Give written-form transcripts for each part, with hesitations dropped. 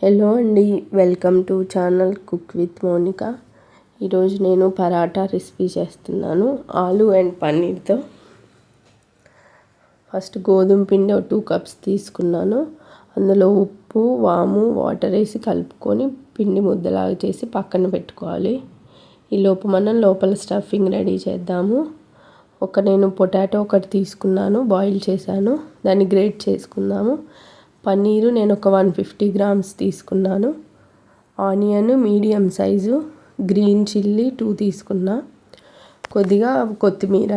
Hello అండి, welcome to channel cook with Monika. ఈరోజు నేను పరాటా రెసిపీ చేస్తున్నాను, ఆలు అండ్ పన్నీర్తో. ఫస్ట్ గోధుమ పిండి 2 కప్స్ తీసుకున్నాను. అందులో ఉప్పు, వాము, వాటర్ వేసి కలుపుకొని పిండి ముద్దలాగా చేసి పక్కన పెట్టుకోవాలి. ఈలోపు మనం లోపల స్టఫింగ్ రెడీ చేద్దాము. నేను పొటాటో ఒకటి తీసుకున్నాను, బాయిల్ చేశాను, దాన్ని గ్రేట్ చేసుకుందాము. పన్నీరు నేను ఒక 150 గ్రామ్స్ తీసుకున్నాను. Onion medium size, green chilli 2 తీసుకున్నా, కొద్దిగా కొత్తిమీర.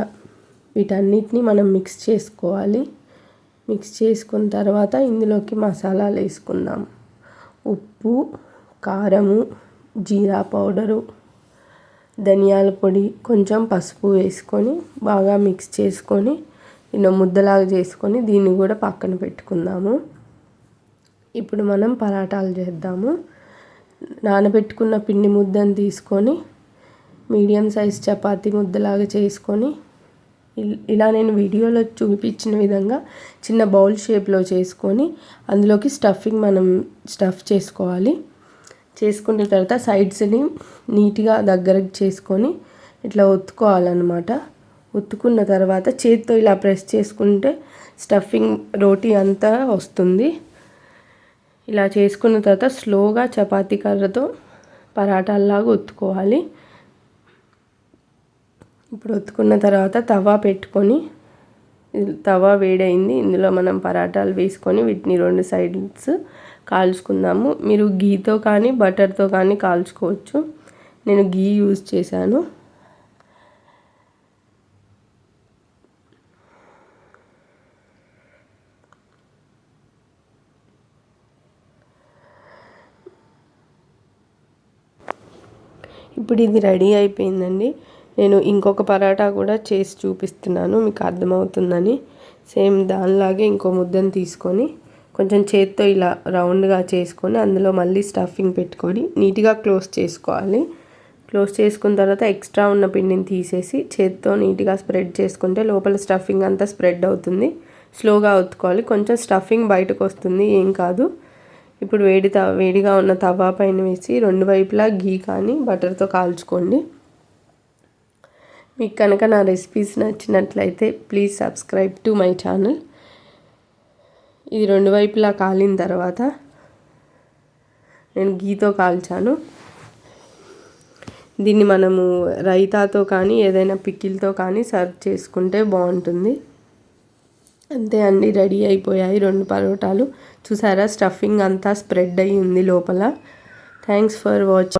వీటన్నిటిని మనం మిక్స్ చేసుకోవాలి. మిక్స్ చేసుకున్న తర్వాత ఇందులోకి మసాలాలు వేసుకుందాం. ఉప్పు, కారము, జీరా పౌడరు, ధనియాల పొడి, కొంచెం పసుపు వేసుకొని బాగా మిక్స్ చేసుకొని ఇలా ముద్దలాగా చేసుకొని దీన్ని కూడా పక్కన పెట్టుకుందాము. ఇప్పుడు మనం పరాటాలు చేద్దాము. నానబెట్టుకున్న పిండి ముద్దను తీసుకొని మీడియం సైజ్ చపాతీ ముద్దలాగా చేసుకొని ఇలా నేను వీడియోలో చూపించిన విధంగా చిన్న బౌల్ షేప్లో చేసుకొని అందులోకి మనం స్టఫ్ చేసుకోవాలి. చేసుకున్న తర్వాత సైడ్స్ని నీట్గా దగ్గరకు చేసుకొని ఇట్లా ఒత్తుకోవాలన్నమాట. ఒత్తుకున్న తర్వాత చేతితో ఇలా ప్రెస్ చేసుకుంటే స్టఫింగ్ రోటీ అంతా వస్తుంది. ఇలా చేసుకున్న తర్వాత స్లోగా చపాతీ కర్రతో పరాటాల్లాగా ఒత్తుకోవాలి. ఇప్పుడు ఒత్తుకున్న తర్వాత తవా పెట్టుకొని, తవా వేడైంది, ఇందులో మనం పరాటాలు వేసుకొని వీటిని 2 సైడ్స్ కాల్చుకుందాము. మీరు గీతో కానీ బటర్తో కానీ కాల్చుకోవచ్చు. నేను గీ యూజ్ చేశాను. ఇప్పుడు ఇది రెడీ అయిపోయిందండి. నేను ఇంకొక పరాటా కూడా చేసి చూపిస్తున్నాను, మీకు అర్థమవుతుందని. సేమ్ దానిలాగే ఇంకో ముద్దను తీసుకొని కొంచెం చేత్తో ఇలా రౌండ్గా చేసుకొని అందులో మళ్ళీ స్టఫింగ్ పెట్టుకొని నీట్గా క్లోజ్ చేసుకోవాలి. క్లోజ్ చేసుకున్న తర్వాత ఎక్స్ట్రా ఉన్న పిండిని తీసేసి చేత్తో నీట్గా స్ప్రెడ్ చేసుకుంటే లోపల స్టఫింగ్ అంతా స్ప్రెడ్ అవుతుంది. స్లోగా ఒత్తుకోవాలి, కొంచెం స్టఫింగ్ బయటకు వస్తుంది, ఏం కాదు. ఇప్పుడు వేడిగా ఉన్న తవా పైన వేసి 2 వైపులా గీ కానీ బటర్తో కాల్చుకోండి. మీకు కనుక నా రెసిపీస్ నచ్చినట్లయితే please subscribe to my channel. ఇది 2 వైపులా కాలిన తర్వాత నేను గీతో కాల్చాను. దీన్ని మనము రైతాతో కానీ ఏదైనా పికిల్తో కానీ సర్వ్ చేసుకుంటే బాగుంటుంది. అంతే అండి, రెడీ అయిపోయాయి 2 పరోటాలు. చూసారా, స్టఫింగ్ అంతా స్ప్రెడ్ అయ్యి ఉంది లోపల. Thanks for watching.